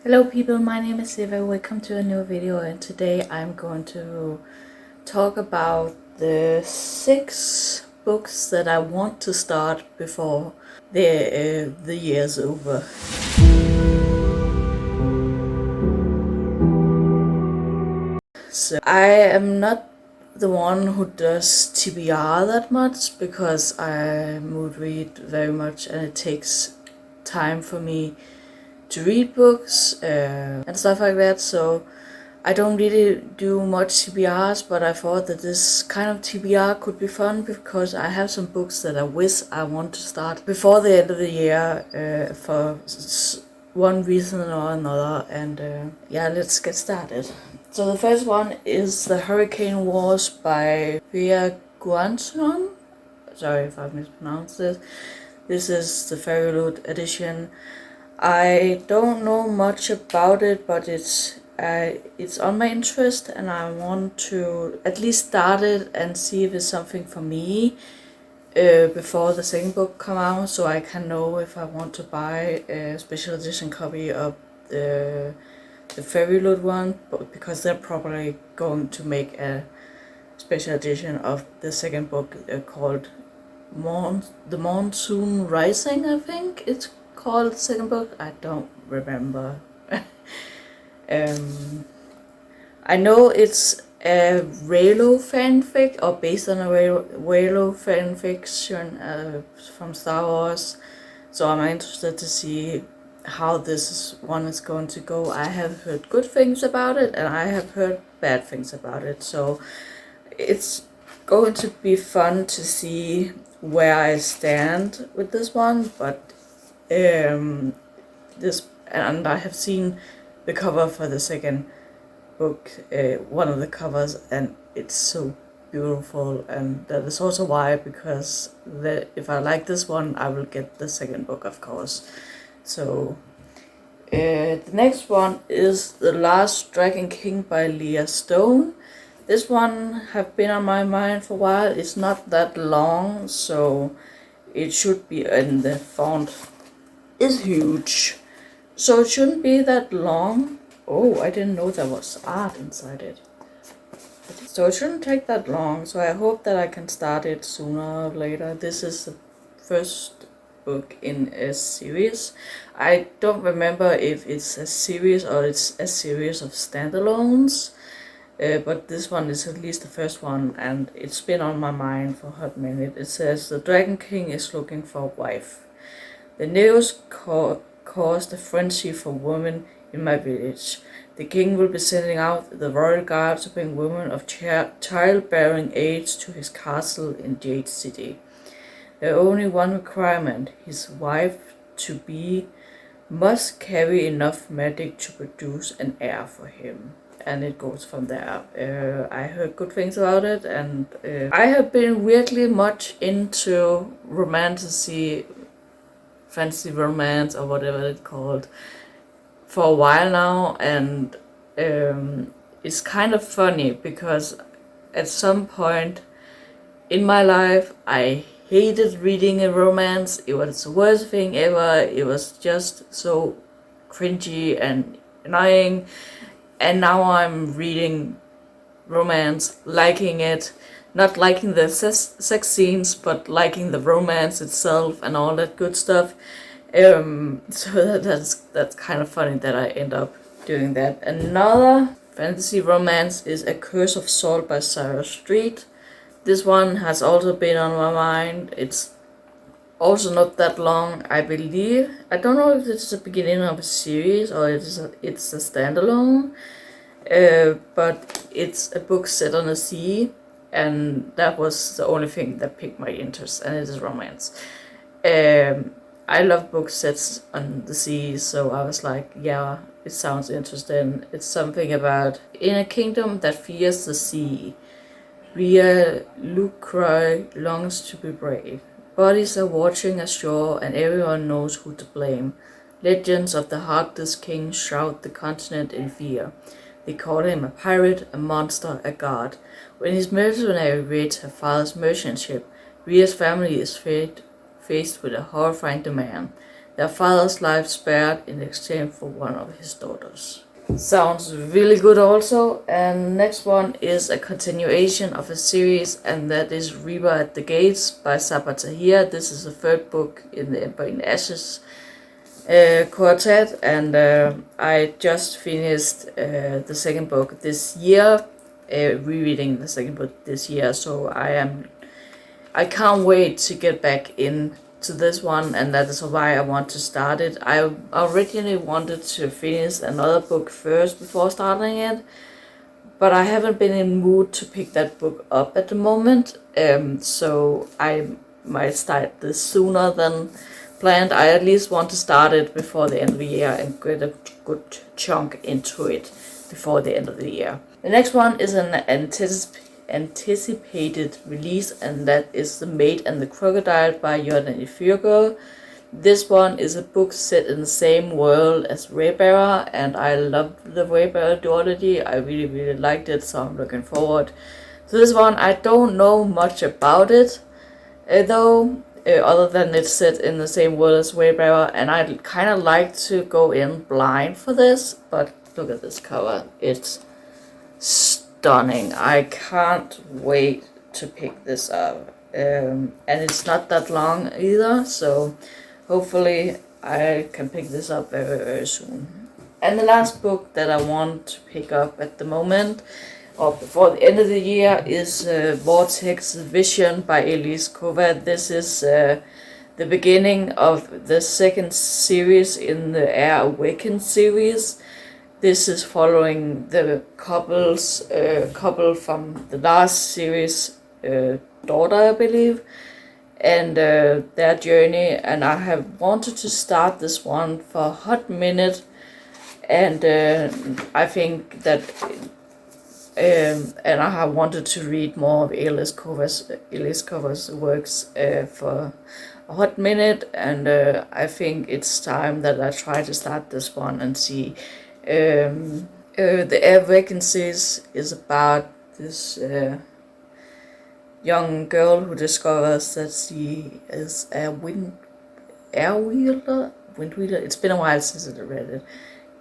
Hello people, my name is Eva. Welcome to a new video, and today I'm going to talk about the 6 books that I want to start before the year's over. So I am not the one who does TBR that much because I mood read very much and it takes time for me to read books and stuff like that, so I don't really do much TBRs, but I thought that this kind of TBR could be fun because I have some books that I wish I want to start before the end of the year for one reason or another, and yeah, let's get started. So the first one is The Hurricane Wars by Via Guanson. Sorry if I mispronounced it. This is the Fairy Loot edition. I don't know much about it, but it's on my interest, and I want to at least start it and see if it's something for me before the second book come out, so I can know if I want to buy a special edition copy of the Fairy Loot one, because they're probably going to make a special edition of the second book called The Monsoon Rising, I think it's called the second book. I don't remember. I know it's a Reylo fanfic, or based on a Reylo fanfiction from Star Wars, so I'm interested to see how this one is going to go. I have heard good things about it and I have heard bad things about it, so it's going to be fun to see where I stand with this one. But and I have seen the cover for the second book, one of the covers, and it's so beautiful, and that is also why, because if I like this one I will get the second book, of course. So the next one is The Last Dragon King by Leah Stone. This one have been on my mind for a while. It's not that long, so it should be, and the font is huge, so it shouldn't be that long. Oh, I didn't know there was art inside it. So it shouldn't take that long, so I hope that I can start it sooner or later. This is the first book in a series. I don't remember if it's a series or it's a series of standalones. But this one is at least the first one, and it's been on my mind for a hot minute. It says, the Dragon King is looking for a wife. The news caused a frenzy for women in my village. The king will be sending out the royal guard to bring women of childbearing age to his castle in Jade City. There only one requirement: his wife-to-be must carry enough magic to produce an heir for him. And it goes from there. I heard good things about it, and I have been weirdly much into fantasy romance, or whatever it's called, for a while now, and it's kind of funny because at some point in my life I hated reading a romance. It was the worst thing ever. It was just so cringy and annoying, and now I'm reading romance, liking it, not liking the sex scenes, but liking the romance itself and all that good stuff. So that's kind of funny that I end up doing that. Another fantasy romance is A Curse of Salt by Sarah Street. This one has also been on my mind. It's also not that long, I believe. I don't know if it's the beginning of a series or it's a standalone. But it's a book set on the sea, and that was the only thing that piqued my interest, and it is romance. I love books set on the sea, so I was like, yeah, it sounds interesting. It's something about in a kingdom that fears the sea. Rhea Lucroy longs to be brave. Bodies are watching ashore, and everyone knows who to blame. Legends of the Heartless King shroud the continent in fear. They call him a pirate, a monster, a god. When his mercenary raids her father's merchant ship, Rhea's family is faced with a horrifying demand. their father's life spared in exchange for one of his daughters. Sounds really good also. And next one is a continuation of a series, and that is Reaper at the Gates by Sabaa Tahir. This is the third book in the Emperor in Ashes quartet, and I just finished the second book this year, rereading the second book this year, so I can't wait to get back into this one, and that is why I want to start it. I originally wanted to finish another book first before starting it, but I haven't been in mood to pick that book up at the moment, so I might start this sooner than planned. I at least want to start it before the end of the year and get a good chunk into it before the end of the year. The next one is an anticipated release, and that is The Maid and the Crocodile by Jordan Ifurgo. This one is a book set in the same world as Waybearer, and I love the Waybearer duology. I really liked it, so I'm looking forward to this one. I don't know much about it though, other than it's set in the same world as Waybearer, and I'd kind of like to go in blind for this, but look at this cover. It's stunning. I can't wait to pick this up. And it's not that long either, so hopefully I can pick this up very soon. And the last book that I want to pick up at the moment, or before the end of the year, is Vortex Vision by Elise Kova. This is the beginning of the second series in the Air Awakened series. This is following the couple from the last series, daughter, I believe, and their journey. And I have wanted to start this one for a hot minute, and I think that, and I have wanted to read more of Elise Kova's works for a hot minute, and I think it's time that I try to start this one and see. The Air Vacancies is about this young girl who discovers that she is a windwheeler. It's been a while since I read it.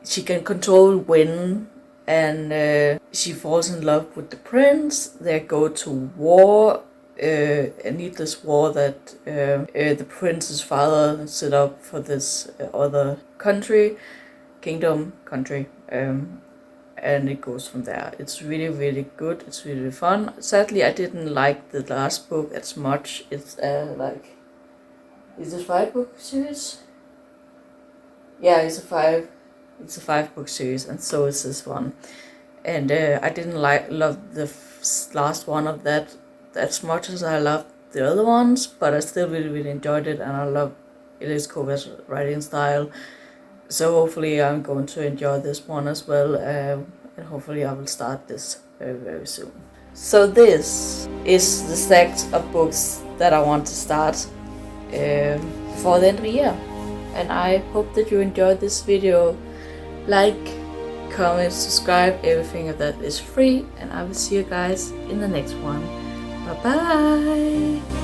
She can control wind, and she falls in love with the prince. They go to war, a needless war that the prince's father set up for this other country. Country, and it goes from there. It's really good. It's really fun. Sadly, I didn't like the last book as much. It's is it 5-book series? Yeah, it's a 5-book series, and so is this one. And I didn't love the last one of that as much as I loved the other ones, but I still really enjoyed it, and I love Elise Kova's writing style. So hopefully I'm going to enjoy this one as well, and hopefully I will start this very soon. So this is the set of books that I want to start before the end of the year. And I hope that you enjoyed this video. Like, comment, subscribe, everything of that is free, and I will see you guys in the next one. Bye bye!